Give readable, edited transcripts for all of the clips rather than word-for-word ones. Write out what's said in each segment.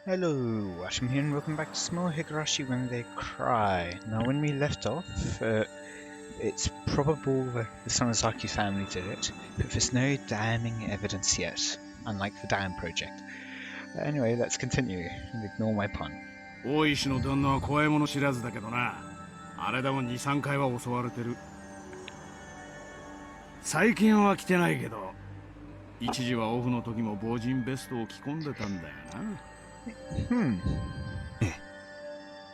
Hello, Asham here and welcome back to Small Higurashi When They Cry. Now when we left off, it's probable that the Sonozaki family did it, but there's no damning evidence yet, unlike the Dam Project. Anyway, let's continue and ignore my pun. 大石の旦那は怖いもの知らずだけどな。あれでも2、3回は襲われてる。最近は来てないけど、一時はオフの時も防塵ベストを着込んでたんだよな。ええ。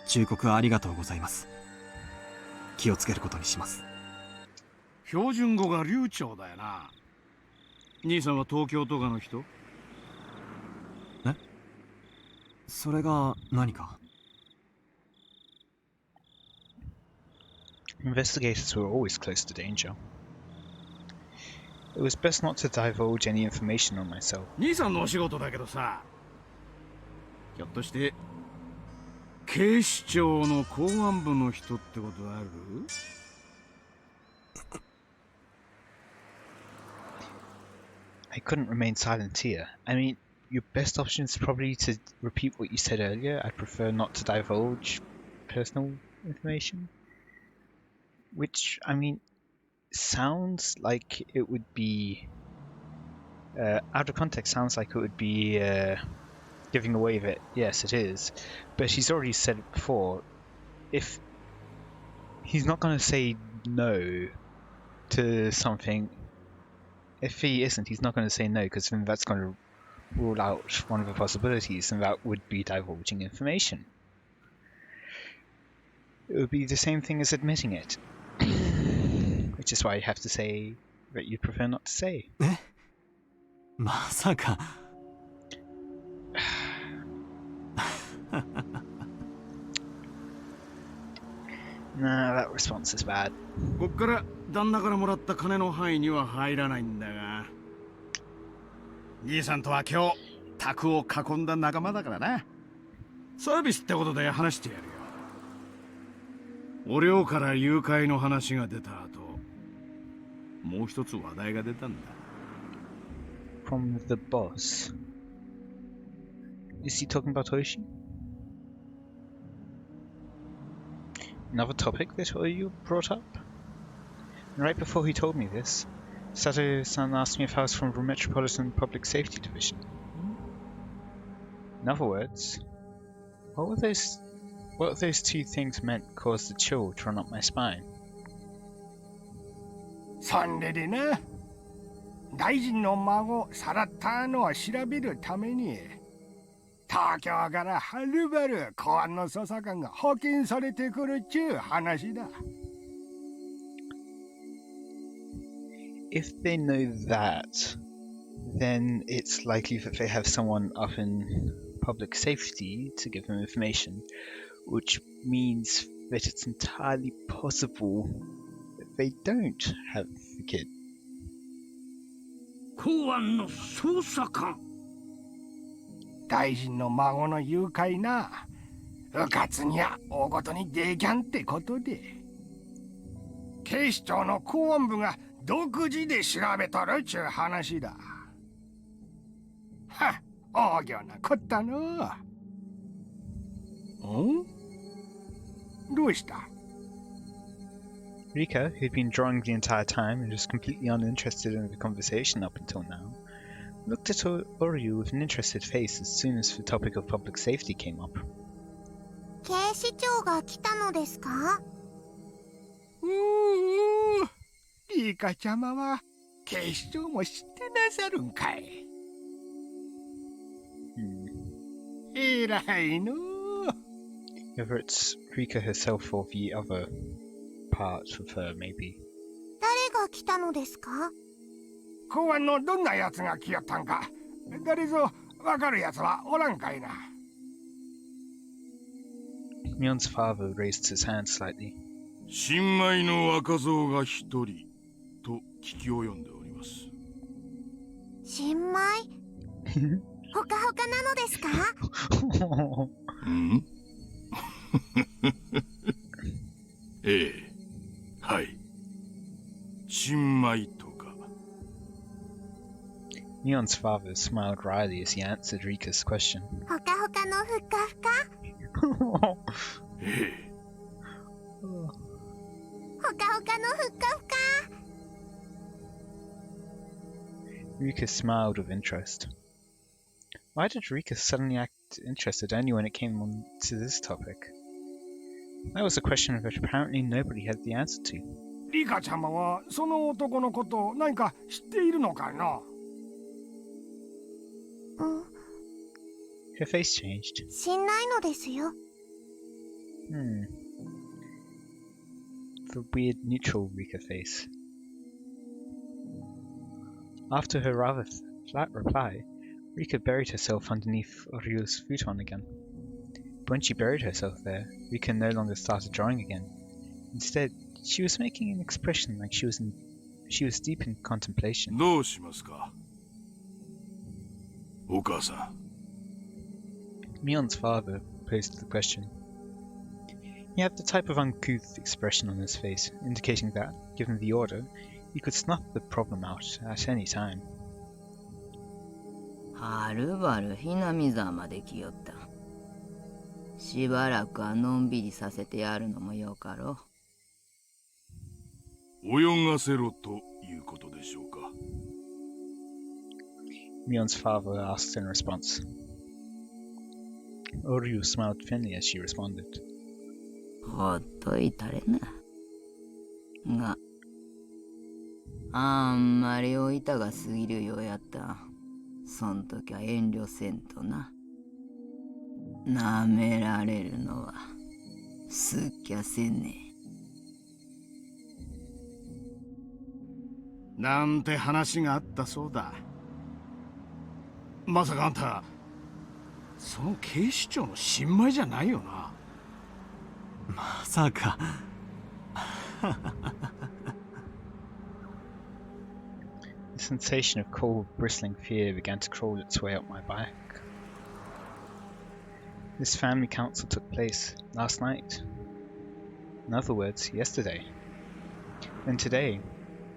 忠告ありがとうございます。気をつけることにします。標準語が流暢だよな。兄さんは東京とかの人？え？それが何か？ Investigators were always close to danger. It was best not to divulge any information on myself. 兄さんのお仕事だけどさ、ひょっとして警視庁の公安部の人ってことある？ I couldn't remain silent here. I mean, your best option is probably to repeat what you said earlier. I prefer not to divulge personal information. Which, I mean, sounds like it would be... out of context, sounds like it would be giving away that, yes, it is. But he's already said it before. If he's not going to say no to something... If he isn't, he's not going to say no, because then that's going to rule out one of the possibilities, and that would be divulging information. It would be the same thing as admitting it. Which is why you have to say that you prefer not to say. え？まさか。Nah, that response is bad. こっから旦那からもらった金の範囲には入らないんだが、兄さんとは今日宅を囲んだ仲間だからな。サービスってことで話してやるよ。お寮から誘拐の話が出た後、もう一つ話題が出たんだ。 From the boss. Is he talking about Hoshi? Another topic that you brought up? And right before he told me this, Sato-san asked me if I was from the Metropolitan Public Safety Division. In other words, what those two things meant caused a chill to run up my spine. そんでな、大臣の孫さらったのを調べるために東京からはるばる公安の捜査官が派遣されてくるっちゅう話だ。If they know that, then it's likely that they have someone up in public safety to give them information, which means that it's entirely possible that they don't have the kid. 公安の捜査官。大臣の孫の誘拐な、うかつにゃ大ごとにできゃんってことで、警視庁の公安部が独自で調べとるっちゅう話だ。はっ、大行なこったの。ん？どうした？ Rika, who'd been drawing the entire time and was completely uninterested in the conversation up until now, looked at Oryu with an interested face as soon as the topic of public safety came up. 警視庁が来たのですか？リカちゃまは警視庁も知ってなさるんかい。偉いの。 Whether it's Rika herself or the other part of her, maybe. 誰が来たのですか？公安のどんな奴が来よったんか、誰ぞわかる奴はおらんかいな。 Mion's father raised his hand slightly. 新米の若造が一人と聞き及んでおります。新米？ほかほかなのですか？ん？ええ、はい。新米とか。Mion Mion's father smiled wryly as he answered Rika's question. ほかほかのふっかふか。ええ。ほかほかのふっかふか。 Rika smiled with interest. Why did Rika suddenly act interested only when it came on to this topic? That was a question that apparently nobody had the answer to. リカちゃまはその男のこと何か知っているのかな？Her face changed. 知んないのですよ。The weird neutral Rika face. After her rather flat reply, Rika buried herself underneath Ryu's futon again. But when she buried herself there, Rika no longer started drawing again. Instead, she was making an expression like she was deep in contemplation. どうしますか、お母さん。Mion's father posed the question. He had the type of uncouth expression on his face, indicating that, given the order, he could snuff the problem out at any time. はるばるひなみざまで来よった。しばらくはのんびりさせてやるのもよかろう。泳がせろということでしょうか。Mion's father asked in response. Oryu smiled thinly as she responded. ほっといたれな。が、あんまりおいたが過ぎるようやった。そん時は遠慮せんとな。なめられるのはすっきゃせんね。なんて話があったそうだ。まさかあんた、その警視庁の新米じゃないよな。まさか。The sensation of cold, bristling fear began to crawl its way up my back. This family council took place last night. In other words, yesterday. Then today,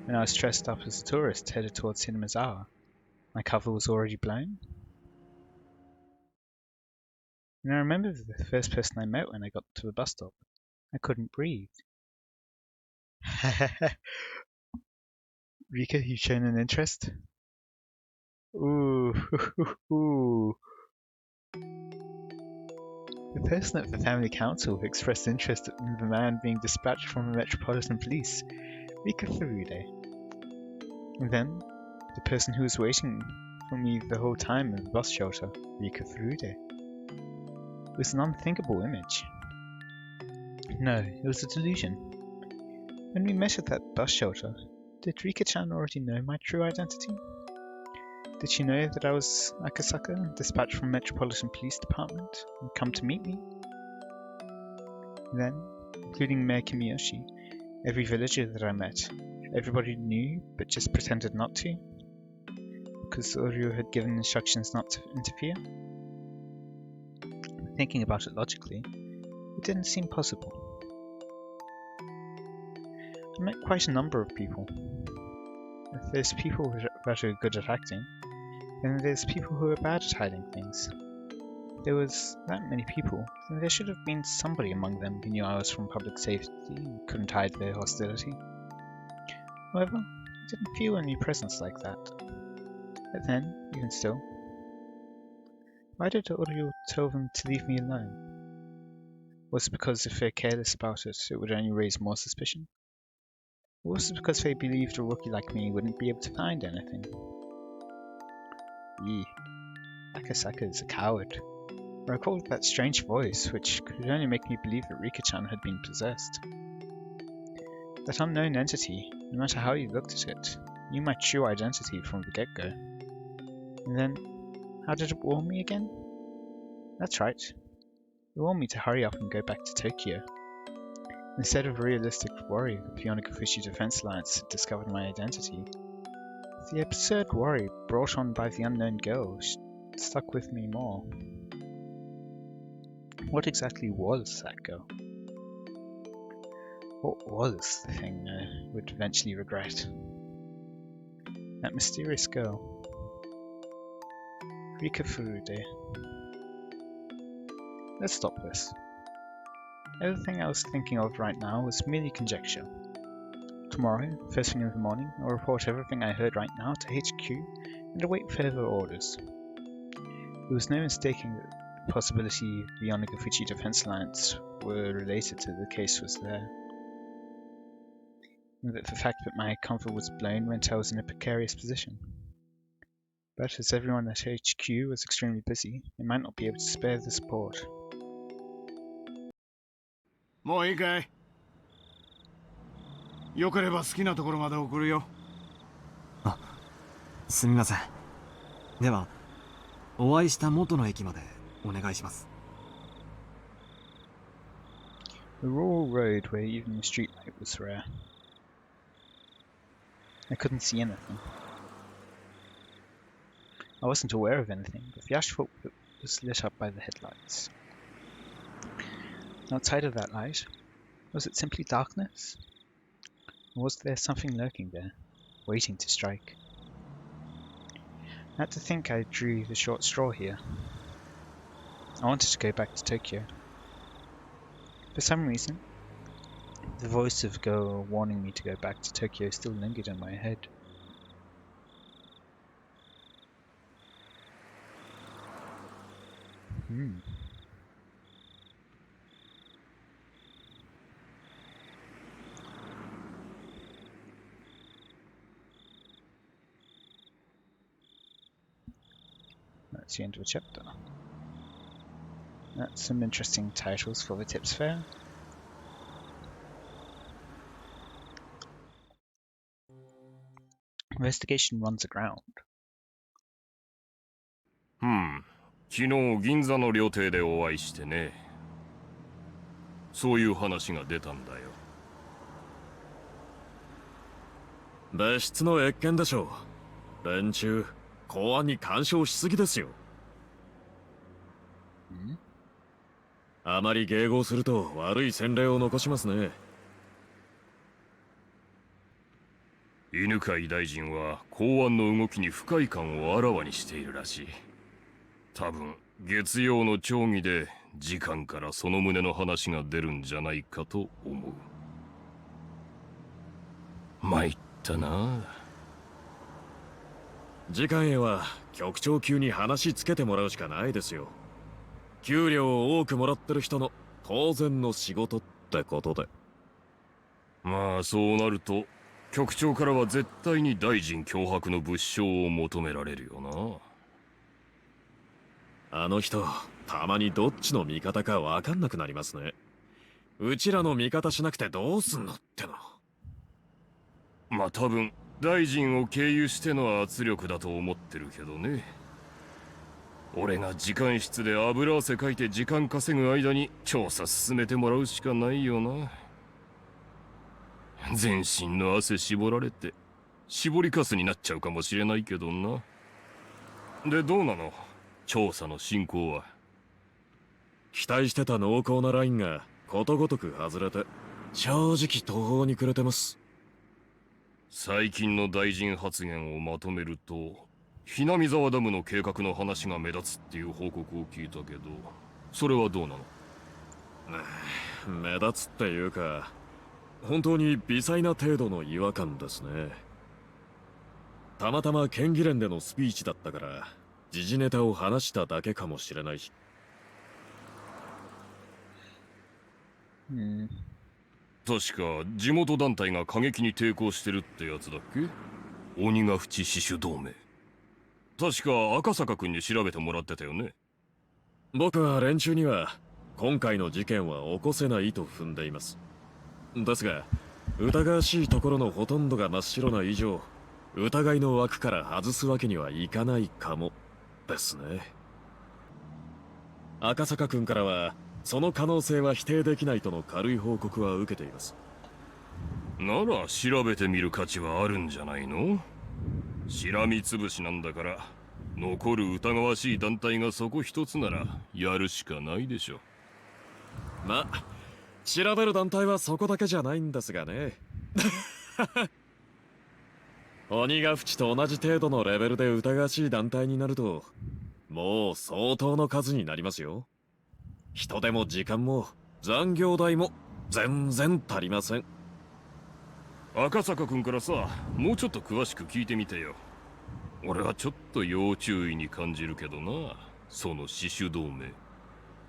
when I was dressed up as a tourist headed towards Himatsbushi, my cover was already blown. And I remember the first person I met when I got to the bus stop. I couldn't breathe. Rika, you've shown an interest? Ooh, ooh. The person at the family council who expressed interest in the man being dispatched from the Metropolitan Police, Rika Furude. And then, the person who was waiting for me the whole time in the bus shelter, Rika Furude. It was an unthinkable image. No, it was a delusion. When we met at that bus shelter, did Rika-chan already know my true identity? Did she know that I was Akasaka, dispatched from Metropolitan Police Department, and come to meet me? Then, including Mayor Kimiyoshi, every villager that I met, everybody knew but just pretended not to? Because Oryu had given instructions not to interfere? Thinking about it logically, it didn't seem possible. I met quite a number of people. If there's people that are good at acting, then there's people who are bad at hiding things. If there was that many people, then there should have been somebody among them who knew I was from public safety and couldn't hide their hostility. However, I didn't feel any presence like that. But then, even still, why did Oryu tell them to leave me alone? Was it because if they're careless about it, it would only raise more suspicion? Or was it because they believed a rookie like me wouldn't be able to find anything? Yee. Akasaka is a coward. I recalled that strange voice, which could only make me believe that Rika-chan had been possessed. That unknown entity, no matter how you looked at it, knew my true identity from the get-go. And then, how did it warn me again? That's right. It warned me to hurry up and go back to Tokyo. Instead of a realistic worry that the Onagafushi Defense Alliance had discovered my identity, the absurd worry brought on by the unknown girl stuck with me more. What exactly was that girl? What was the thing I would eventually regret? That mysterious girl. Rika Furude. Let's stop this. Everything I was thinking of right now was merely conjecture. Tomorrow, first thing in the morning, I'll report everything I heard right now to HQ and await further orders. There was no mistaking that the possibility the Onagafuchi Defense Alliance were related to the case was there, and that the fact that my comfort was blown meant I was in a precarious position. But as everyone at HQ was extremely busy, they might not be able to spare the support. もういいかい？よければ好きなところまで送るよ。すみません。では、お会いした元の駅までお願いします。The rural road where even the streetlight was rare. I couldn't see anything. I wasn't aware of anything, but the asphalt was lit up by the headlights. Outside of that light, was it simply darkness? Or was there something lurking there, waiting to strike? I had to think I drew the short straw here. I wanted to go back to Tokyo. For some reason, the voice of a girl warning me to go back to Tokyo still lingered in my head. That's the end of the chapter. That's some interesting titles for the Tips Fair. Investigation runs aground. 昨日銀座の料亭でお会いしてね。そういう話が出たんだよ。別室の謁見でしょう。連中、公安に干渉しすぎですよ。あまり迎合すると悪い洗礼を残しますね。犬飼大臣は公安の動きに不快感をあらわにしているらしい。多分月曜の町議で次官からその旨の話が出るんじゃないかと思う。参ったな。次官へは局長級に話つけてもらうしかないですよ。給料を多くもらってる人の当然の仕事ってことで。まあそうなると局長からは絶対に大臣脅迫の物証を求められるよな。あの人、たまにどっちの味方か分かんなくなりますね。うちらの味方しなくてどうすんのっての。まあ多分大臣を経由しての圧力だと思ってるけどね。俺が時間室で油汗かいて時間稼ぐ間に調査進めてもらうしかないよな。全身の汗絞られて絞りかすになっちゃうかもしれないけどな。でどうなの？調査の進行は。期待してた濃厚なラインがことごとく外れて正直途方に暮れてます。最近の大臣発言をまとめるとひなみ沢ダムの計画の話が目立つっていう報告を聞いたけど、それはどうなの？目立つっていうか本当に微細な程度の違和感ですね。たまたま県議連でのスピーチだったから時事ネタを話しただけかもしれないし。確か地元団体が過激に抵抗してるってやつだっけ？鬼ヶ淵死守同盟。確か赤坂君に調べてもらってたよね。僕は連中には今回の事件は起こせないと踏んでいます。ですが疑わしいところのほとんどが真っ白な以上、疑いの枠から外すわけにはいかないかもですね。赤坂君からはその可能性は否定できないとの軽い報告は受けています。なら調べてみる価値はあるんじゃないの？しらみつぶしなんだから、残る疑わしい団体がそこ一つならやるしかないでしょ。まあ調べる団体はそこだけじゃないんですがね。鬼ヶ淵と同じ程度のレベルで疑わしい団体になるともう相当の数になりますよ。人手も時間も残業代も全然足りません。赤坂君からさ、もうちょっと詳しく聞いてみてよ。俺はちょっと要注意に感じるけどな、その死守同盟。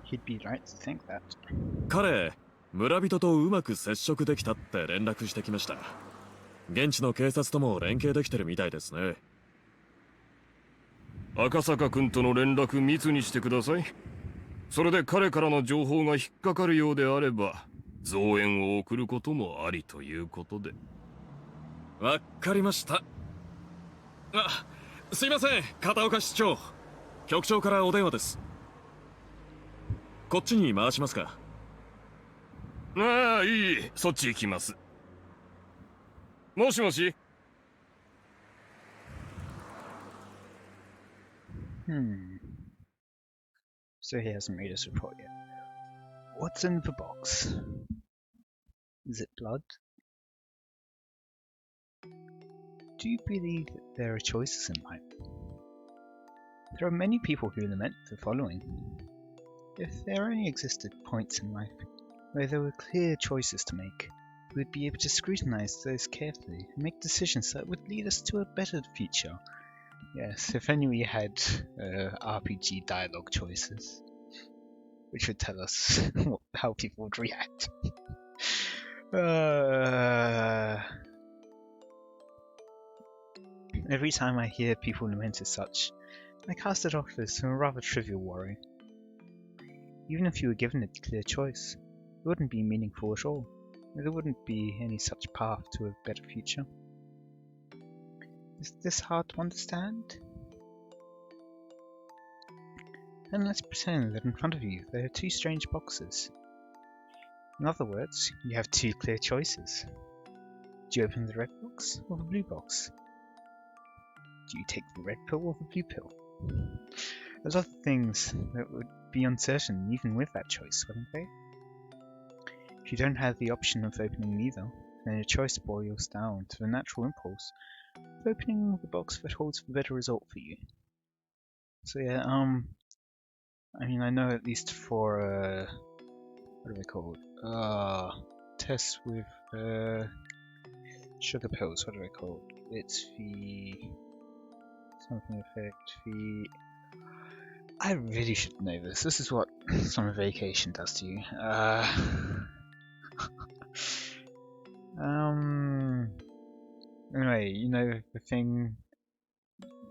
He'd be right to think that. 彼、村人とうまく接触できたって連絡してきました。現地の警察とも連携できてるみたいですね。赤坂君との連絡密にしてください。それで彼からの情報が引っかかるようであれば、増援を送ることもありということで。わかりました。すいません、片岡市長。局長からお電話です。こっちに回しますか。ああ、いい、そっち行きます。もしもし。So he hasn't made his report yet. What's in the box? Is it blood? Do you believe that there are choices in life? There are many people who lament the following. If there only existed points in life where there were clear choices to make, we would be able to scrutinize those carefully and make decisions that would lead us to a better future. Yes, if only we had RPG dialogue choices, which would tell us how people would react. Every time I hear people lament as such, I cast it off as a rather trivial worry. Even if you were given a clear choice, it wouldn't be meaningful at all. There wouldn't be any such path to a better future. Is this hard to understand? Then let's pretend that in front of you there are two strange boxes. In other words, you have two clear choices. Do you open the red box or the blue box? Do you take the red pill or the blue pill? There's other things that would be uncertain even with that choice, wouldn't they? If you don't have the option of opening neither, then your choice boils down to the natural impulse of opening the box that holds the better result for you. So yeah, I mean, I know at least for, what are they called? Tests with, sugar pills, what are they called? It's the, something effect, I really should know this. This is what summer vacation does to you. Anyway, you know the thing,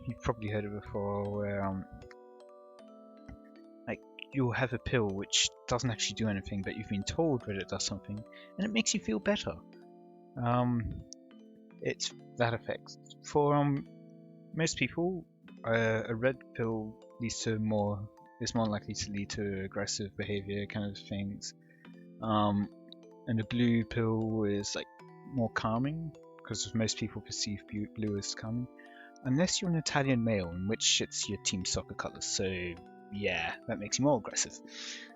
you've probably heard it before, where, like, you'll have a pill which doesn't actually do anything, but you've been told that it does something, and it makes you feel better. It's that effect. For, most people, a red pill is more likely to lead to aggressive behavior kind of things. And a blue pill is like more calming, because most people perceive blue as calming. Unless you're an Italian male, in which it's your team soccer colours, so yeah, that makes you more aggressive.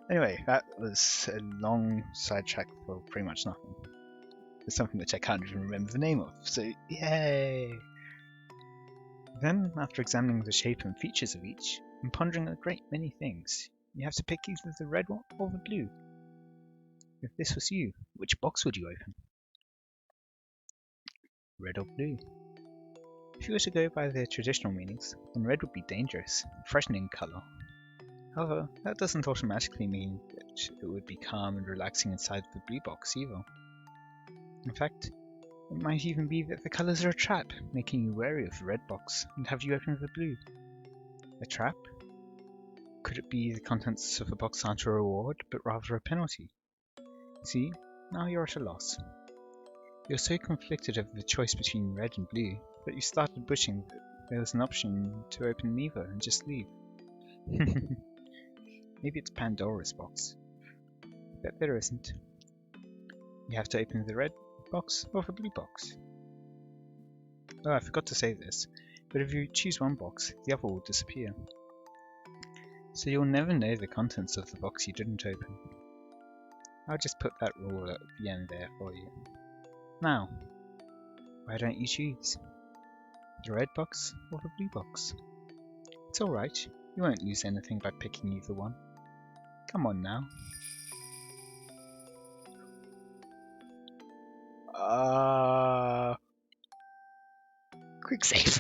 Anyway, that was a long sidetrack for pretty much nothing. It's something which I can't even remember the name of, so yay! Then, after examining the shape and features of each, and pondering a great many things, you have to pick either the red one or the blue. If this was you, which box would you open? Red or blue? If you were to go by their traditional meanings, then red would be dangerous, threatening colour. However, that doesn't automatically mean that it would be calm and relaxing inside the blue box either. In fact, it might even be that the colours are a trap, making you wary of the red box and have you open the blue. A trap? Could it be the contents of the box aren't a reward, but rather a penalty? See, now you're at a loss. You're so conflicted over the choice between red and blue that you started wishing that there was an option to open neither and just leave. Maybe it's Pandora's box. Bet there isn't. You have to open the red box or the blue box. Oh, I forgot to say this, but if you choose one box, the other will disappear. So you'll never know the contents of the box you didn't open. I'll just put that rule at the end there for you. Now, why don't you choose? The red box or the blue box? It's alright, You won't lose anything by picking either one. Come on now. Quick save.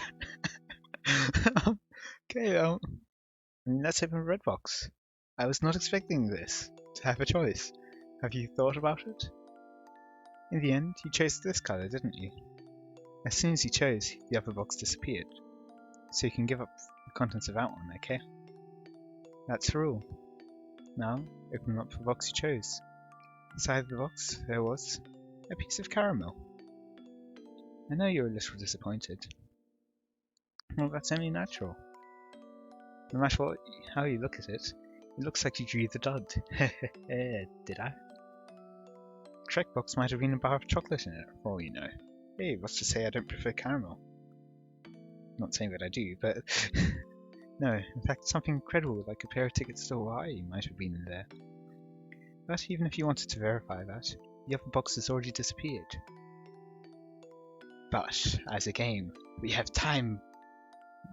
Okay, let's open Red Box. I was not expecting this, to have a choice. Have you thought about it? In the end, you chose this color, didn't you? As soon as you chose, the other box disappeared. So you can give up the contents of that one, okay? That's the rule. Now, open up the box you chose. Inside the box, there was a piece of caramel. I know you're a little disappointed. Well, that's only natural. No matter how you look at it, it looks like you drew the dud. Did I? The correct box might have been a bar of chocolate in it, for all you know. Hey, what's to say I don't prefer caramel? Not saying that I do, but no, in fact something incredible like a pair of tickets to Hawaii might have been in there. But even if you wanted to verify that, the other box has already disappeared. But, as a game, we have time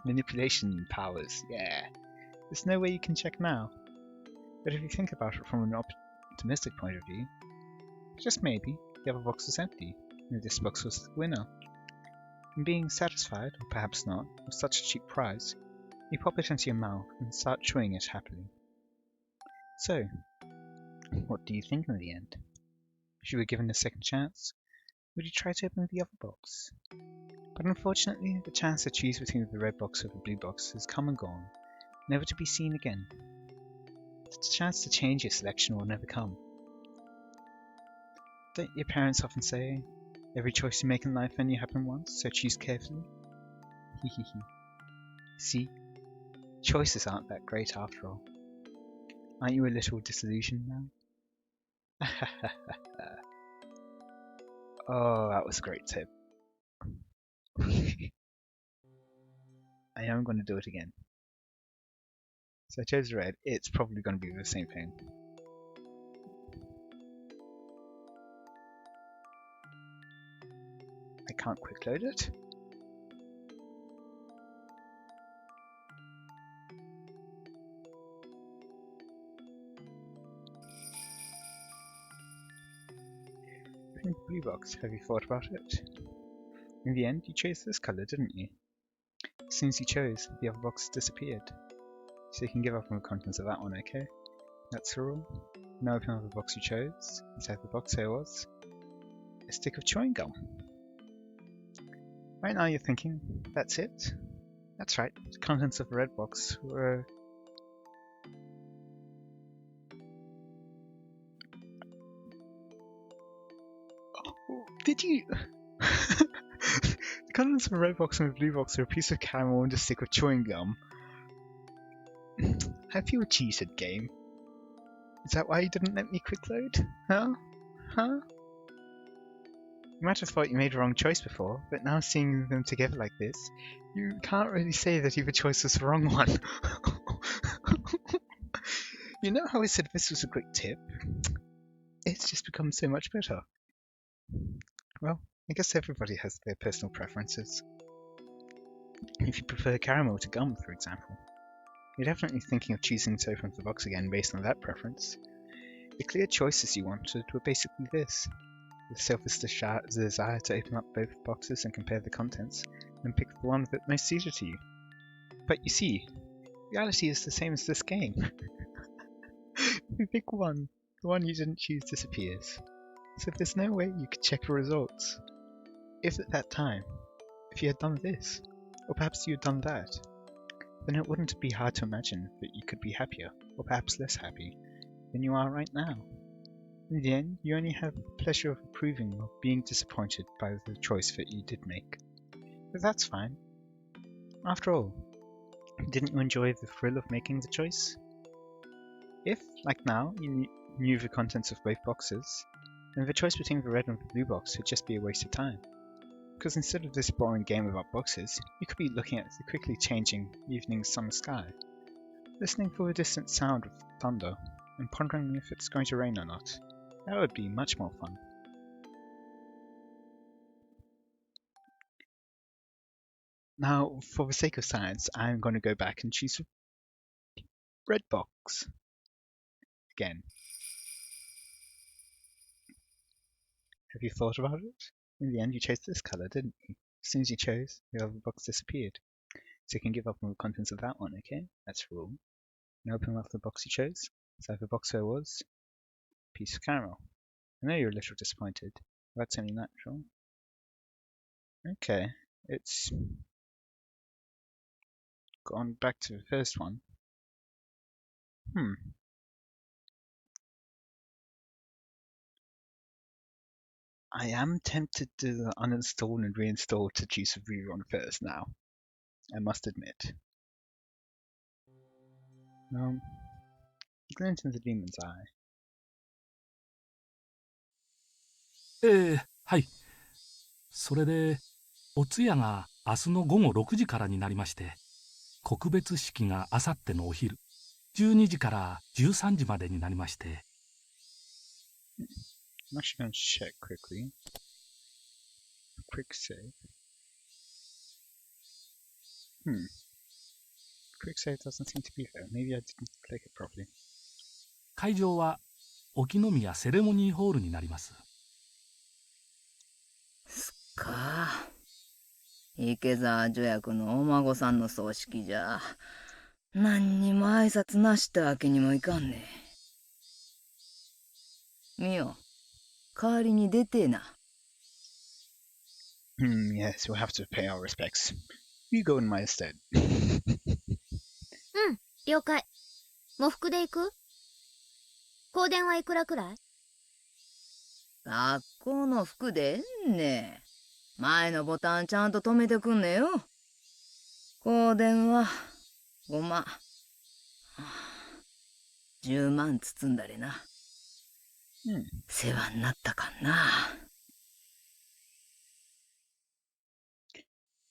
manipulation powers, yeah. There's no way you can check now. But if you think about it from an optimistic point of view, just maybe, the other box was empty, and this box was the winner. And being satisfied, or perhaps not, with such a cheap prize, you pop it into your mouth and start chewing it happily. So, what do you think in the end? If you were given a second chance, would you try to open the other box? But unfortunately, the chance to choose between the red box or the blue box has come and gone, never to be seen again. The chance to change your selection will never come. Don't your parents often say, every choice you make in life only happens once, so choose carefully? Hehehe. See? Choices aren't that great after all. Aren't you a little disillusioned now? Oh, that was a great tip. I am going to do it again. So I chose red, it's probably going to be the same thing. I can't quick load it. Blue box, have you thought about it? In the end, you chose this colour, didn't you? As soon as you chose, the other box disappeared. So you can give up on the contents of that one, okay? That's the rule. Now open up the box you chose. Inside the box there was a stick of chewing gum. Right now you're thinking, that's it? That's right, the contents of the red box were... Oh, did you? The contents of the red box and the blue box are a piece of caramel and a stick of chewing gum. Have you cheated, game? Is that why you didn't let me quick load? Huh? Huh? You might have thought you made a wrong choice before, but now seeing them together like this, you can't really say that either choice was the wrong one. You know how I said this was a great tip? It's just become so much better. Well, I guess everybody has their personal preferences. If you prefer caramel to gum, for example, you're definitely thinking of choosing to open the box again based on that preference. The clear choices you wanted were basically this. The selfish desire to open up both boxes and compare the contents, and pick the one that most suited to you. But you see, reality is the same as this game. If you pick one, the one you didn't choose disappears. So there's no way you could check the results. If at that time, if you had done this, or perhaps you had done that, then it wouldn't be hard to imagine that you could be happier, or perhaps less happy, than you are right now. In the end, you only have the pleasure of approving or being disappointed by the choice that you did make. But that's fine. After all, didn't you enjoy the thrill of making the choice? If, like now, you knew the contents of both boxes, then the choice between the red and the blue box would just be a waste of time. Because instead of this boring game about boxes, you could be looking at the quickly changing evening summer sky, listening for the distant sound of thunder, and pondering if it's going to rain or not. That would be much more fun. Now, for the sake of science, I'm going to go back and choose Red box. Again. Have you thought about it? In the end, you chose this color, didn't you? As soon as you chose, the other box disappeared. So you can give up on the contents of that one, okay? That's a rule. Now open up the box you chose. So the box there was a piece of caramel. I know you're a little disappointed. That's only natural. Okay, it's gone back to the first one. I am tempted to uninstall and reinstall to choose a rerun first now. I must admit. Glint in the Demon's Eye. はい。それで、お通夜が明日の午後6時からになりまして、告別式があさってのお昼、12時から13時までになりまして。I'm actually going to check quickly. Quick save. Quick save doesn't seem to be there. Maybe I didn't click it properly. 会場は沖宮セレモニーホールになります。すっか。池澤助役のお孫さんの葬式じゃ、何にも挨拶なしってわけにもいかんね。みよ、代わりに出てえな。Yes, we'll have to pay our respects. You go in my stead. 了解。喪服で行く？香典はいくらくらい？学校の服でえんね。前のボタンちゃんと止めてくんねよ。香典は5万。10万包んだりな。世話になったかんな。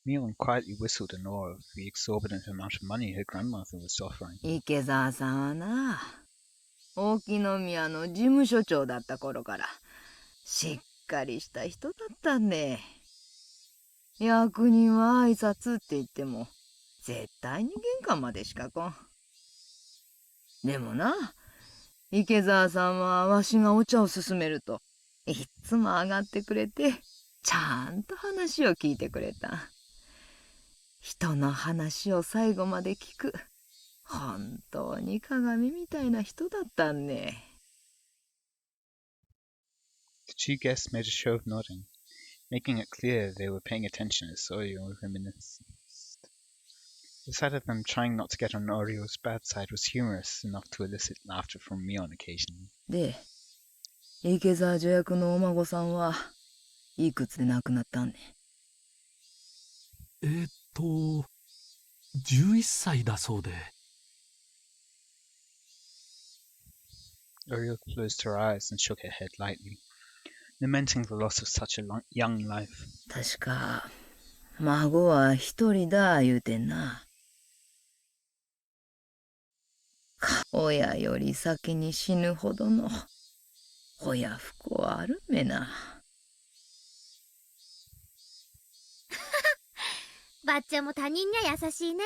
Mion quietly whistled in awe of the exorbitant amount of money her grandmother was offering. 池澤さんはな、沖宮の事務所長だった頃からしっかりした人だったんね。役人は挨拶って言っても絶対に玄関までしか来ん。でもな、池澤さんはわしがお茶を勧めるといっつも上がってくれて、ちゃんと話を聞いてくれた。人の話を最後まで聞く本当に鏡みたいな人だったんね。The two guests made a show of nodding, making it clear they were paying attention as Oreo reminisced. The sight of them trying not to get on Oreo's bad side was humorous enough to elicit laughter from Mion occasionally. で、池澤助役のお孫さんはいくつで亡くなったんね。11歳だそうで。Oreo closed her eyes and shook her head lightly, lamenting the loss of such a young life. 確か、孫は一人だ言うてんな。親より先に死ぬほどの親不孝あるめな。ばっちゃんも他人には優しいね。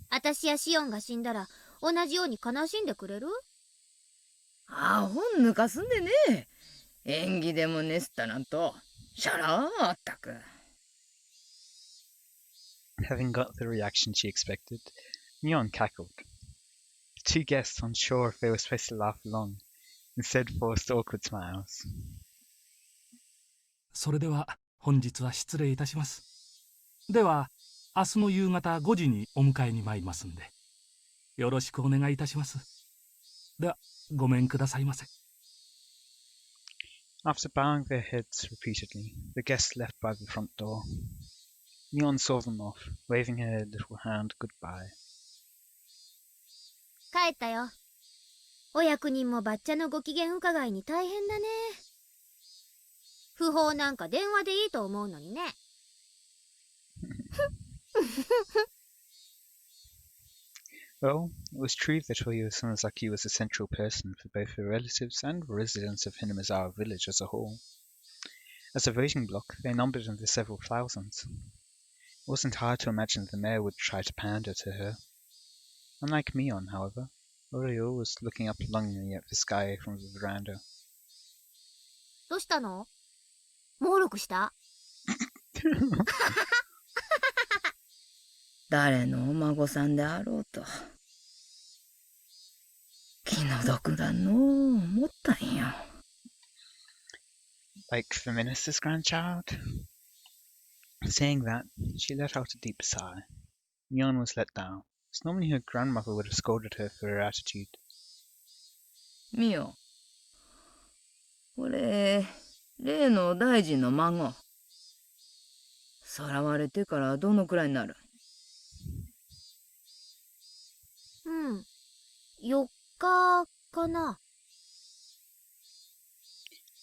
あたしやシオンが死んだら同じように悲しんでくれる？アホ抜かすんでね。演技でもねすったなんと、しゃらーったく。Having got the reaction she expected, Mion cackled. The two guests, unsure if they were supposed to laugh along, instead forced awkward smiles. それでは本日は失礼いたします。では明日の夕方5時にお迎えに参りますんで、よろしくお願いいたします。ではごめんくださいませ。After bowing their heads repeatedly, the guests left by the front door. Mion saw them off, waving her little hand goodbye. 帰ったよ。お役人もばっちゃんのご機嫌伺いに大変だね。訃報なんか電話でいいと思うのにね。Well, it was true that Oyo Sonozaki was a central person for both the relatives and residents of Hinamizawa village as a whole. As a voting bloc, they numbered in the several thousands. It wasn't hard to imagine the mayor would try to pander to her. Unlike Mion, however, Oreo was looking up longingly at the sky from the veranda. どうしたの？猛録した？誰のお孫さんであろうと気の毒だのう思ったんよ。Like the minister's grandchild? Saying that, she let out a deep sigh. Mion was let down, as normally her grandmother would have scolded her for her attitude. みよ、俺、例の大臣の孫。さらわれてからどのくらいになる？うん。4日かな。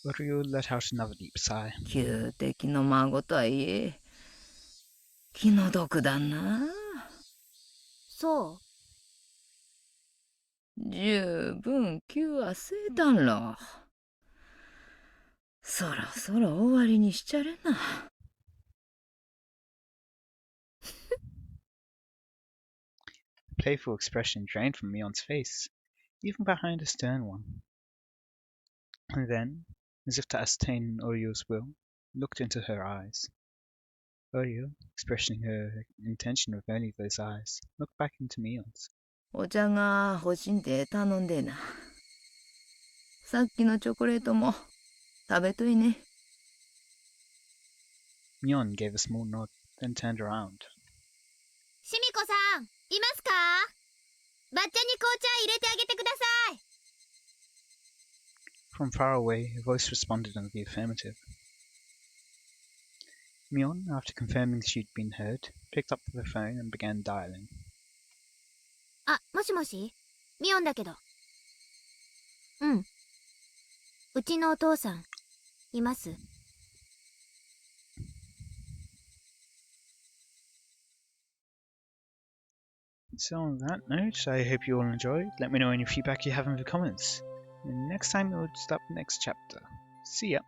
Oreo let out another deep sigh. 旧敵の孫とはいえ、気の毒だな。そう。十分気はせいたんろ。そろそろ終わりにしちゃれな。A playful expression drained from Mion's face, even behind a stern one. And then, as if to ascertain Oreo's will, looked into her eyes. Oreo, expressing her intention with only those eyes, looked back into Mion's. お茶が欲しんで頼んでな。さっきのチョコレートも食べといね。Mion gave a small nod, then turned around. シミコさん、いますか？抹茶に紅茶入れてあげてください。From far away, a voice responded in the affirmative. Mion, after confirming she'd been heard, picked up the phone and began dialing. あ、もしもし？ミオンだけど。うん。うちのお父さん、います？ So on that note, I hope you all enjoyed. Let me know any feedback you have in the comments. And next time we'll start the next chapter. See ya!